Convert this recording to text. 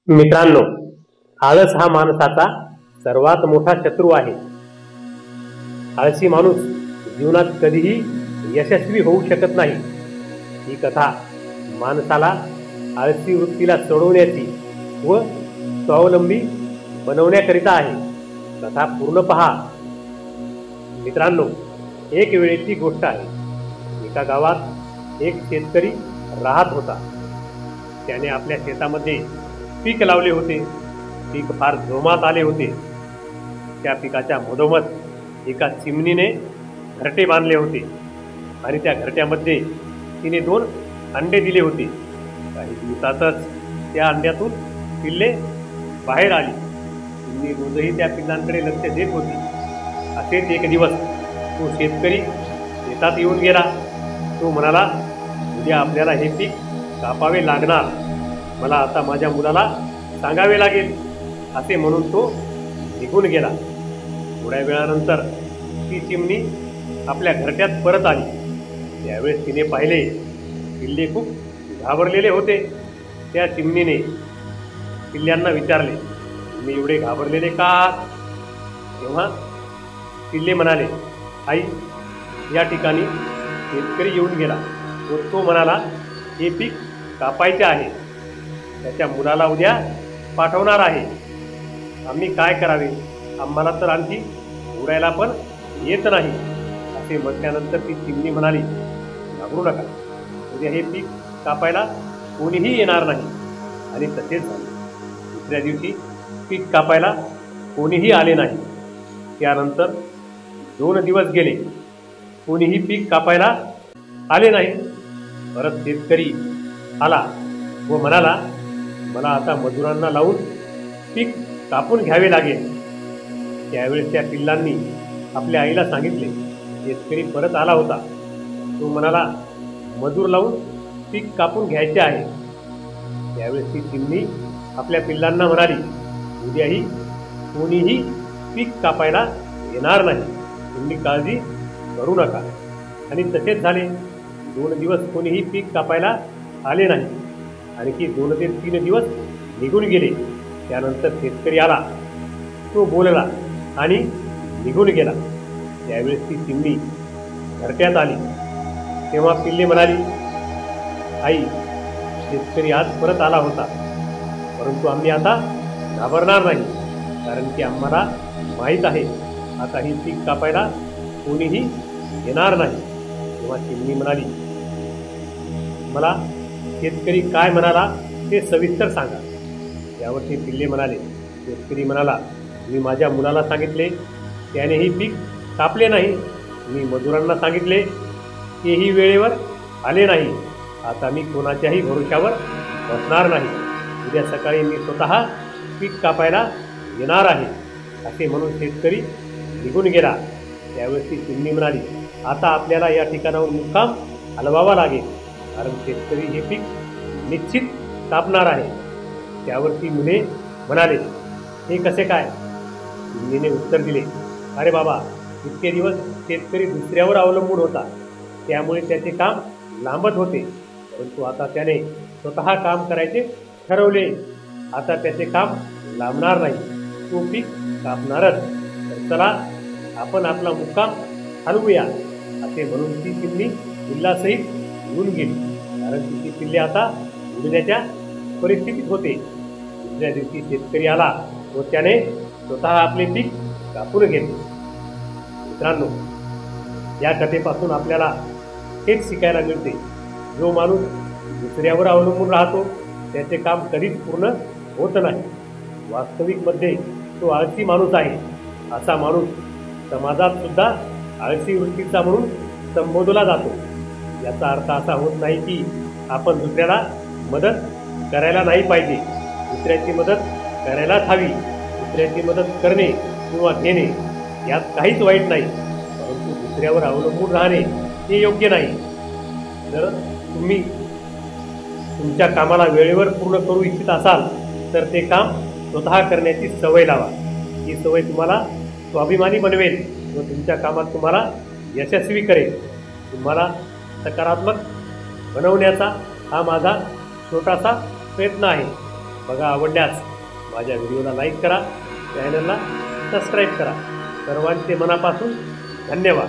मित्रांनो, आळस हा माणसाचा सर्वात मोठा शत्रू आहे। आळशी माणूस जीवनात कधीही यशस्वी होऊ शकत नाही। ही कथा माणसाला आळशी वृत्तीला सोडवण्याची व स्वावलंबी बनवण्याकरिता आहे। कथा पूर्ण पहा। मित्रांनो, एक वेळेची गोष्ट आहे। एका गावात एक शेतकरी राहत होता। त्याने आपल्या शेतामध्ये पीक लावले होते। पीक फार जोमात आले होते। त्या पिकाच्या मधोमध एका चिमणीने घरटे बांधले होते आणि त्या घरट्यामध्ये तिने 2 अंडे दिले होते। काही दिवसातच त्या अंड्यातून पिल्ले बाहेर आली। चिमणी रोजही त्या पिल्लांकडे लक्ष देत होती। असेच एक दिवस तो शेतकरी शेतात येऊन गेला। तो म्हणाला, उद्या आपल्याला हे पीक कापावे लागणार। मला आता माझ्या मुलाला सांगावे लागेल। असे म्हणून तो निघून गेला। थोड्या वेळानंतर ती चिमणी आपल्या घरट्यात परत आली। त्यावेळेस तिने पाहिले पिल्ले खूप घाबरलेले होते। त्या चिमणीने पिल्ल्यांना विचारले, तुम्ही एवढे घाबरलेले का? तेव्हा पिल्ले म्हणाले, आई, या ठिकाणी शेतकरी येऊन गेला व तो म्हणाला, हे पीक कापायचे आहे। त्याच्या मुलाला उद्या पाठवणार आहे। आम्ही काय करावे? आम्हाला तर आणखी उडायला पण येत नाही। असे म्हटल्यानंतर ती चिमणी म्हणाली, घाबरू नका, उद्या हे पीक कापायला कोणीही येणार नाही। आणि तसेच झाले। दुसऱ्या दिवशी पीक कापायला कोणीही आले नाही। त्यानंतर 2 दिवस गेले, कोणीही पीक कापायला आले नाही। परत शेतकरी आला व म्हणाला, मला आता मजुरांना लावून पीक कापून घ्यावे लागेल। त्यावेळेस त्या पिल्लांनी आपल्या आईला सांगितले। शेतकरी परत आला होता। तो म्हणाला, मजूर लावून पीक कापून घ्यायचे आहे। त्यावेळेस ती चिमणी आपल्या पिल्लांना म्हणाली, उद्याही कोणीही पीक कापायला येणार नाही। तुम्ही काळजी करू नका। आणि तसेच झाले। 2 दिवस कोणीही पीक कापायला आले नाही। आणखी 2 ते 3 दिवस निघून गेले। त्यानंतर शेतकरी आला, तो बोलला आणि निघून गेला। त्यावेळेस ती चिमणी घरट्यात आली। तेव्हा पिल्ले म्हणाली, आई, शेतकरी आज परत आला होता, परंतु आम्ही आता घाबरणार नाही, कारण की आम्हाला माहीत आहे आता ही पीक कापायला कोणीही येणार नाही। तेव्हा चिमणी म्हणाली, मला शेतकरी काय म्हणाला ते सविस्तर सांगा। यावरती पिल्ले म्हणाले, शेतकरी म्हणाला, मी माझ्या मुलाला सांगितले, त्यानेही पीक कापले नाही। मी मजुरांना सांगितले, तेही वेळेवर आले नाही। आता मी कोणाच्याही भरोशावर बसणार नाही। उद्या सकाळी मी स्वतः पीक कापायला येणार आहे। असे म्हणून शेतकरी निघून गेला। त्यावेळेस ती चिमणी म्हणाली, आता आपल्याला या ठिकाणावर मुक्काम हलवावा लागेल, कारण शेतकरी हे पीक निश्चित कापणार आहे। त्यावरती मुले म्हणाले, हे कसे काय? चिमणीने उत्तर दिले, अरे बाबा, इतके दिवस शेतकरी दुसऱ्यावर अवलंबून होता, त्यामुळे त्याचे काम लांबत होते, परंतु आता त्याने स्वतः काम करायचे ठरवले। आता त्याचे काम लांबणार नाही, तो पीक कापणारच। तर चला, आपण आपला मुक्काम हलवूया। असे म्हणून ती चिमणी पिल्लासहित येऊन गेली, कारण तिची पिल्ले आता उडण्याच्या परिस्थितीत होते। दुसऱ्या दिवशी शेतकरी आला व त्याने स्वतः आपले पीक कापून घेतले। मित्रांनो, या कथेपासून आपल्याला हेच शिकायला मिळते, जो माणूस दुसऱ्यावर अवलंबून राहतो त्याचे काम कधीच पूर्ण होत नाही। वास्तविकमध्ये तो आळशी माणूस आहे। असा माणूस समाजात सुद्धा आळशी वृत्तीचा म्हणून संबोधला जातो। याचा अर्थ असा होत नाही की आपण दुसऱ्याला मदत करायला नाही पाहिजे। दुसऱ्याची मदत करायलाच हवी। दुसऱ्याची मदत करणे किंवा घेणे यात काहीच वाईट नाही, परंतु दुसऱ्यावर अवलंबून राहणे हे योग्य नाही। जर तुम्ही तुमच्या कामाला वेळेवर पूर्ण करू इच्छित असाल तर ते काम स्वतः करण्याची सवय लावा। ही सवय तुम्हाला स्वाभिमानी बनवेल व तुमच्या कामात तुम्हाला यशस्वी करेल। तुम्हाला सकारात्मक बनवण्याचा हा माझा छोटासा प्रयत्न आहे। बघा आवडल्यास माझ्या व्हिडिओला लाईक करा, चॅनलला सबस्क्राईब करा. सर्वांचे मनापासून धन्यवाद.